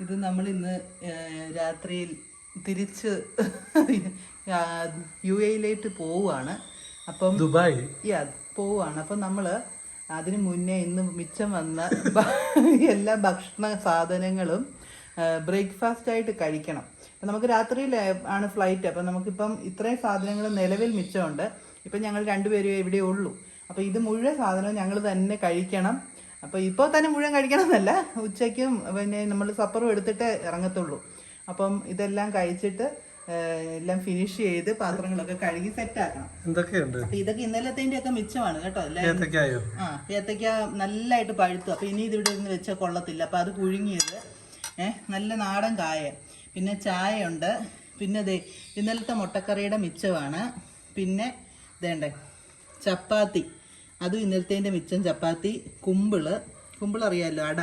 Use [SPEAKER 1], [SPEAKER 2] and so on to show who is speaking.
[SPEAKER 1] ഇത് നമ്മൾ ഇന്ന് രാത്രിയിൽ തിരിച്ച് UAE പോവുകയാണ്. അപ്പം
[SPEAKER 2] ദുബായ്
[SPEAKER 1] പോവുകയാണ്. അപ്പം നമ്മൾ അതിന് മുന്നേ ഇന്ന് മിച്ചം വന്ന എല്ലാ ഭക്ഷണ സാധനങ്ങളും ബ്രേക്ക്ഫാസ്റ്റ് ആയിട്ട് കഴിക്കണം. അപ്പം നമുക്ക് രാത്രിയിൽ ആണ് ഫ്ലൈറ്റ്. അപ്പം നമുക്കിപ്പം ഇത്രയും സാധനങ്ങൾ നിലവിൽ മിച്ചമുണ്ട്. ഇപ്പം ഞങ്ങൾ രണ്ടുപേരും ഇവിടെ ഉള്ളൂ. അപ്പം ഇത് മുഴുവൻ സാധനവും ഞങ്ങൾ തന്നെ കഴിക്കണം. അപ്പോൾ ഇപ്പോൾ തന്നെ മുഴുവൻ കഴിക്കണം എന്നല്ല, ഉച്ചയ്ക്കും പിന്നെ നമ്മൾ സപ്പറും എടുത്തിട്ട് ഇറങ്ങത്തുള്ളൂ. അപ്പം ഇതെല്ലാം കഴിച്ചിട്ട് എല്ലാം ഫിനിഷ് ചെയ്ത് പാത്രങ്ങളൊക്കെ കഴുകി സെറ്റാക്കണം.
[SPEAKER 2] എന്തൊക്കെയുണ്ട്?
[SPEAKER 1] അപ്പം ഇതൊക്കെ ഇന്നലത്തേൻ്റെ ഒക്കെ മിച്ചമാണ് കേട്ടോ. ഏത്തക്ക നല്ലതായിട്ട് പഴുത്തു. അപ്പം ഇനി ഇതിവിടെ നിന്ന് വെച്ചാൽ കൊള്ളത്തില്ല. അപ്പം അത് പുഴുങ്ങിയത്, നല്ല നാടൻ കായ, പിന്നെ ചായ ഉണ്ട്, പിന്നെ ദേ ഇന്നലത്തെ മുട്ടക്കറിയുടെ മിച്ചമാണ്, പിന്നെ ഇതേണ്ടേ ചപ്പാത്തി, അതും ഇന്നലത്തേൻ്റെ മിച്ചം ചപ്പാത്തി, കുമ്പിള് അറിയാമല്ലോ, അട,